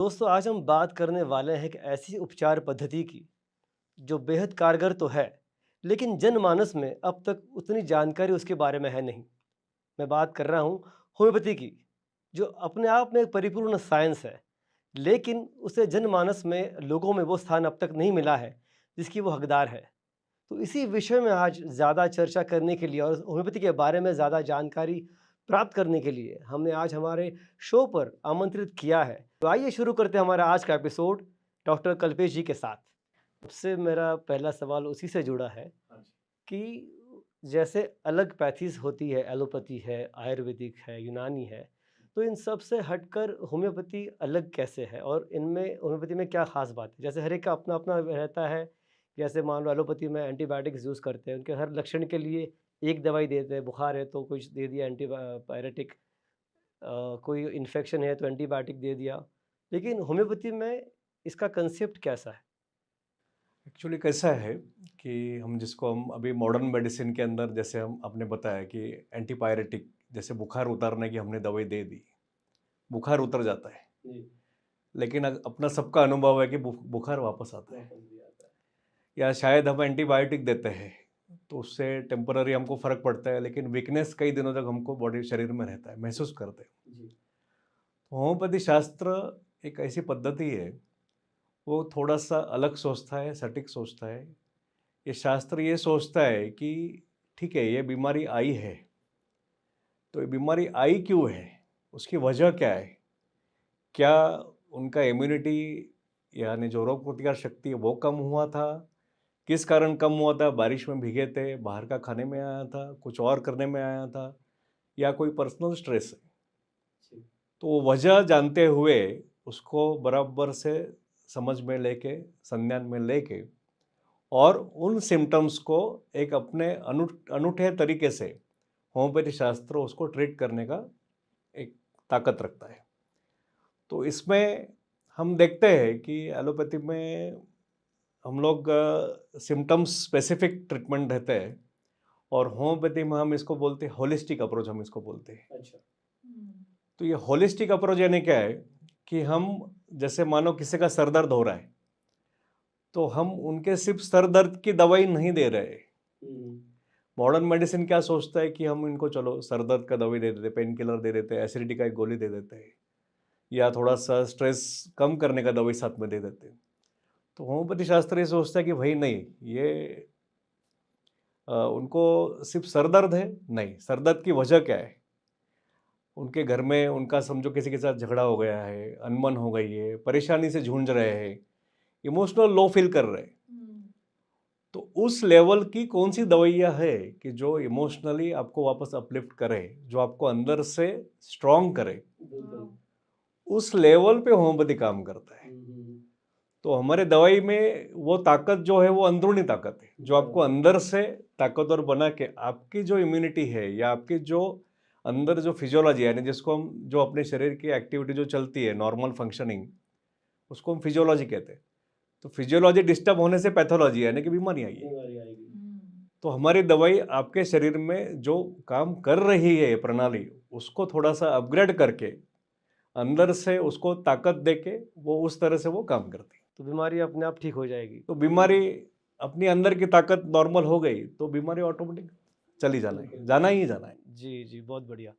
दोस्तों आज हम बात करने वाले हैं एक ऐसी उपचार पद्धति की जो बेहद कारगर तो है, लेकिन जनमानस में अब तक उतनी जानकारी उसके बारे में है नहीं। मैं बात कर रहा हूँ होम्योपैथी की, जो अपने आप में एक परिपूर्ण साइंस है, लेकिन उसे जनमानस में लोगों में वो स्थान अब तक नहीं मिला है जिसकी वो हकदार है। तो इसी विषय में आज ज़्यादा चर्चा करने के लिए और होम्योपैथी के बारे में ज़्यादा जानकारी प्राप्त करने के लिए हमने आज हमारे शो पर आमंत्रित किया है। तो आइए शुरू करते हैं हमारा आज का एपिसोड डॉक्टर कल्पेश जी के साथ। सबसे मेरा पहला सवाल उसी से जुड़ा है हाँ जी। कि जैसे अलग पैथीज़ होती है, एलोपैथी है, आयुर्वेदिक है, यूनानी है, तो इन सब से हटकर होम्योपैथी अलग कैसे है? और इनमें होम्योपैथी में क्या ख़ास बात है? जैसे हर एक का अपना-अपना रहता है, जैसे मान लो एलोपैथी में एंटीबायोटिक्स यूज़ करते हैं, उनके हर लक्षण के लिए एक दवाई देते हैं, बुखार है तो कुछ दे दिया पायरेटिक, कोई इन्फेक्शन है तो एंटीबायोटिक दे दिया। लेकिन होम्योपैथी में इसका कांसेप्ट कैसा है? एक्चुअली कैसा है कि हम जिसको हम अभी मॉडर्न मेडिसिन के अंदर जैसे हम आपने बताया कि एंटीपायरेटिक जैसे बुखार उतारने की हमने दवाई दे दी, बुखार उतर जाता है। जी, लेकिन अपना सबका अनुभव है कि बुखार वापस आता है। वापस भी आता है। या शायद हम एंटीबायोटिक देते हैं, तो उससे टेम्पररी हमको फ़र्क पड़ता है, लेकिन वीकनेस कई दिनों तक हमको बॉडी शरीर में रहता है, महसूस करते हैं। जी, होम्योपैथी शास्त्र एक ऐसी पद्धति है, वो थोड़ा-सा अलग सोचता है, सटीक सोचता है। ये शास्त्र ये सोचता है कि ठीक है, ये बीमारी आई है, तो ये बीमारी आई क्यों है? उसकी वजह क्या है? क्या उनका इम्यूनिटी यानी जो रोग प्रतिकार शक्ति है वो कम हुआ था? किस कारण कम हुआ था? बारिश में भीगे थे, बाहर का खाने में आया था, कुछ और करने में आया था या कोई पर्सनल स्ट्रेस है? जी, तो वो वजह जानते हुए उसको बराबर से समझ में लेके, संज्ञान में लेके और उन सिम्पटम्स को एक अपने अनूठे तरीके से होम्योपैथी शास्त्र उसको ट्रीट करने का एक ताकत रखता है। तो इसमें हम देखते हैं कि एलोपैथी में हम लोग सिम्पटम्स स्पेसिफिक ट्रीटमेंट देते हैं और होम्योपैथी में हम इसको बोलते हैं होलिस्टिक अप्रोच हम इसको बोलते हैं। अच्छा। तो ये होलिस्टिक अप्रोच यानी क्या है कि हम जैसे मानो किसी का सर दर्द हो रहा है, तो हम उनके सिर्फ सर दर्द की दवाई नहीं दे रहे। हुँ, मॉडर्न मेडिसिन क्या सोचता है कि हम इनको चलो सर दर्द का दवाई दे देते, पेन किलर दे देते, एसिडिटी का एक गोली दे देते हैं या थोड़ा-सा स्ट्रेस कम करने का दवाई साथ में दे देते हैं। तो होम्योपैथी शास्त्र ये सोचता है कि भई नहीं, ये उनको सिर्फ सर दर्द है? नहीं, सर दर्द की वजह क्या है? उनके घर में उनका समझो किसी के साथ झगड़ा हो गया है, अनबन हो गई है, परेशानी से जूझ रहे हैं, इमोशनल लो फील कर रहे हैं। तो उस लेवल की कौन-सी दवाइयाँ है कि जो इमोशनली आपको वापस अपलिफ्ट करे, जो आपको अंदर से स्ट्रॉन्ग करे, बिल्कुल। उस लेवल पे होम्योपैथी काम करता है। हुँ, हुँ, हुँ। तो हमारे दवाई में वो ताकत जो है वो अंदरूनी ताकत है, जो आपको बराबर। अंदर से ताकतवर बना के आपकी जो इम्यूनिटी है या आपकी जो अंदर जो फिजियोलॉजी यानी जिसको हम जो अपने शरीर की एक्टिविटी जो चलती है नॉर्मल फंक्शनिंग, उसको हम फिजियोलॉजी कहते हैं। तो फिजियोलॉजी डिस्टर्ब होने से पैथोलॉजी यानी कि बीमारी आई है। बीमारी आएगी। तो हमारी दवाई आपके शरीर में जो काम कर रही है प्रणाली, उसको थोड़ा-सा अपग्रेड करके, अंदर से उसको ताकत देके, वो उस तरह से वो काम करती है। तो बीमारी अपने आप ठीक हो जाएगी। तो बीमारी अपनी अंदर की ताकत नॉर्मल हो गई, तो बीमारी ऑटोमेटिक चली जाना है, बिल्कुल, जाना बिल्कुल। ही जाना है। जी, जी, बहुत बढ़िया।